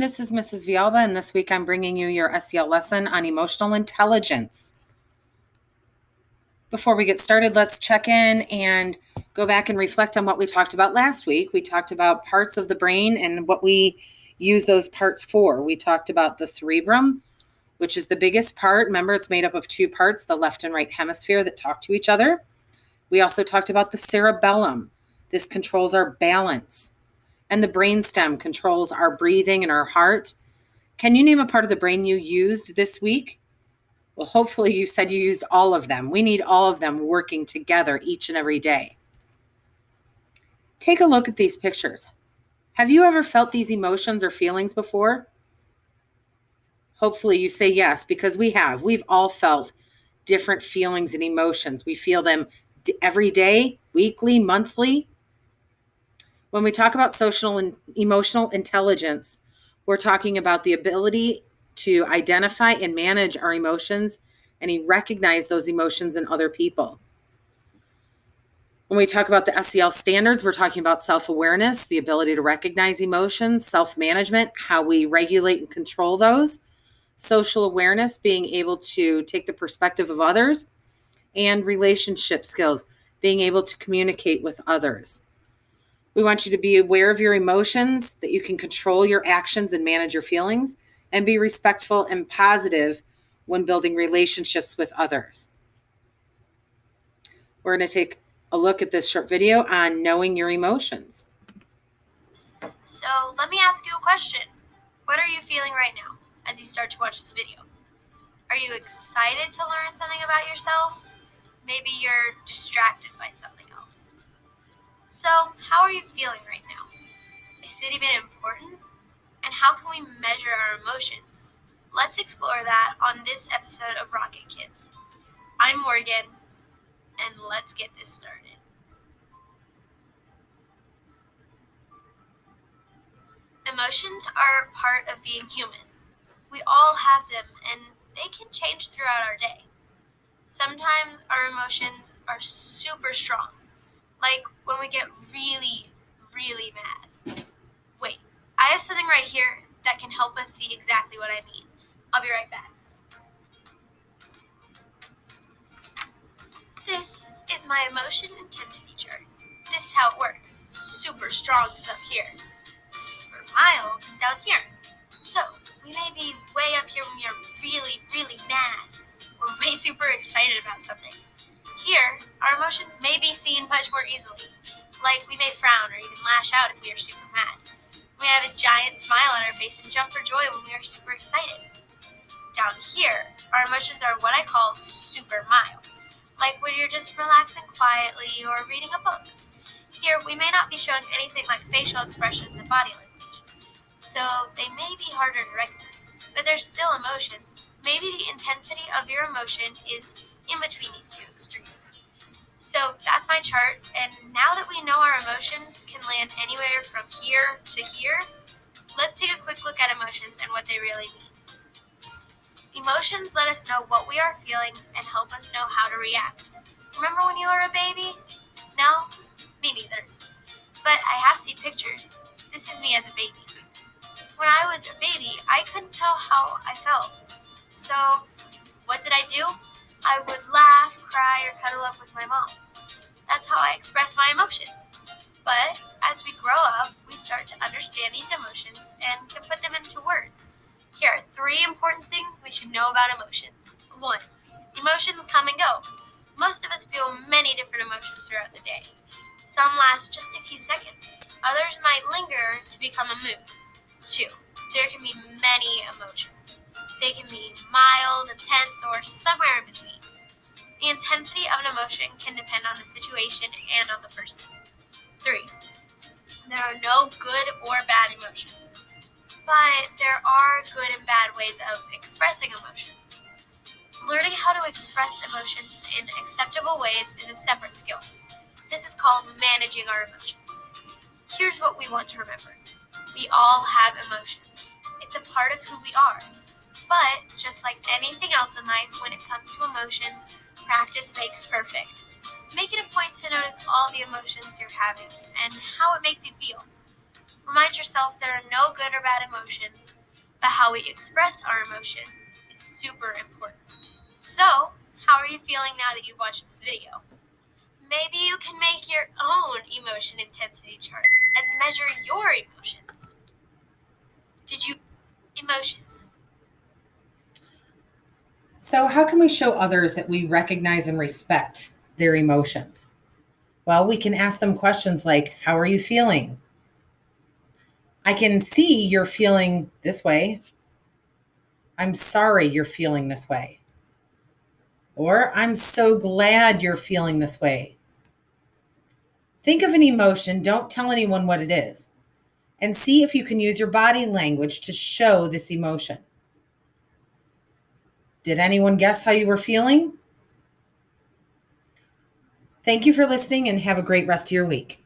This is Mrs. Vialba, and this week I'm bringing you your SEL lesson on emotional intelligence. Before we get started, let's check in and go back and reflect on what we talked about last week. We talked about parts of the brain and what we use those parts for. We talked about the cerebrum, which is the biggest part. Remember, it's made up of two parts, the left and right hemisphere that talk to each other. We also talked about the cerebellum. This controls our balance. And the brainstem controls our breathing and our heart. Can you name a part of the brain you used this week? Well, hopefully you said you used all of them. We need all of them working together each and every day. Take a look at these pictures. Have you ever felt these emotions or feelings before? Hopefully you say yes, because we have. We've all felt different feelings and emotions. We feel them every day, weekly, monthly. When we talk about social and emotional intelligence, we're talking about the ability to identify and manage our emotions and recognize those emotions in other people. When we talk about the SEL standards, we're talking about self-awareness, the ability to recognize emotions, self-management, how we regulate and control those, social awareness, being able to take the perspective of others, and relationship skills, being able to communicate with others. We want you to be aware of your emotions, that you can control your actions and manage your feelings, and be respectful and positive when building relationships with others. We're going to take a look at this short video on knowing your emotions. So let me ask you a question. What are you feeling right now as you start to watch this video? Are you excited to learn something about yourself? Maybe you're distracted by something else. So how are you feeling right now? Is it even important? And how can we measure our emotions? Let's explore that on this episode of Rocket Kids. I'm Morgan, and let's get this started. Emotions are a part of being human. We all have them, and they can change throughout our day. Sometimes our emotions are super strong, like when we get really, really mad. Wait, I have something right here that can help us see exactly what I mean. I'll be right back. This is my emotion intensity chart. This is how it works. Super strong is up here. Super mild is down here. So, we may be way up here when we are really, really mad, or way super excited about something. Here, our emotions may be seen much more easily, like we may frown or even lash out if we are super mad. We have a giant smile on our face and jump for joy when we are super excited. Down here, our emotions are what I call super mild, like when you're just relaxing quietly or reading a book. Here, we may not be showing anything like facial expressions and body language, so they may be harder to recognize, but they're still emotions. Maybe the intensity of your emotion is in between these two extremes. So that's my chart, and now that we know our emotions can land anywhere from here to here, let's take a quick look at emotions and what they really mean. Emotions let us know what we are feeling and help us know how to react. Remember when you were a baby? No? Me neither. But I have seen pictures. This is me as a baby. When I was a baby, I couldn't tell how I felt. So, what did I do? I would laugh, cry, or cuddle up with my mom. That's how I express my emotions. But as we grow up, we start to understand these emotions and can put them into words. Here are 3 important things we should know about emotions. 1. Emotions come and go. Most of us feel many different emotions throughout the day. Some last just a few seconds. Others might linger to become a mood. 2. There can be many emotions. They can be mild, intense, or somewhere in between. The intensity of an emotion can depend on the situation and on the person. 3. There are no good or bad emotions, but there are good and bad ways of expressing emotions. Learning how to express emotions in acceptable ways is a separate skill. This is called managing our emotions. Here's what we want to remember. We all have emotions. It's a part of who we are. But just like anything else in life, when it comes to emotions, practice makes perfect. Make it a point to notice all the emotions you're having and how it makes you feel. Remind yourself there are no good or bad emotions, but how we express our emotions is super important. So, how are you feeling now that you've watched this video? Maybe you can make your own emotion intensity chart and measure your emotions. Emotions. So, how can we show others that we recognize and respect their emotions? Well, we can ask them questions like, how are you feeling? I can see you're feeling this way. I'm sorry you're feeling this way. Or I'm so glad you're feeling this way. Think of an emotion, don't tell anyone what it is, and see if you can use your body language to show this emotion. Did anyone guess how you were feeling? Thank you for listening and have a great rest of your week.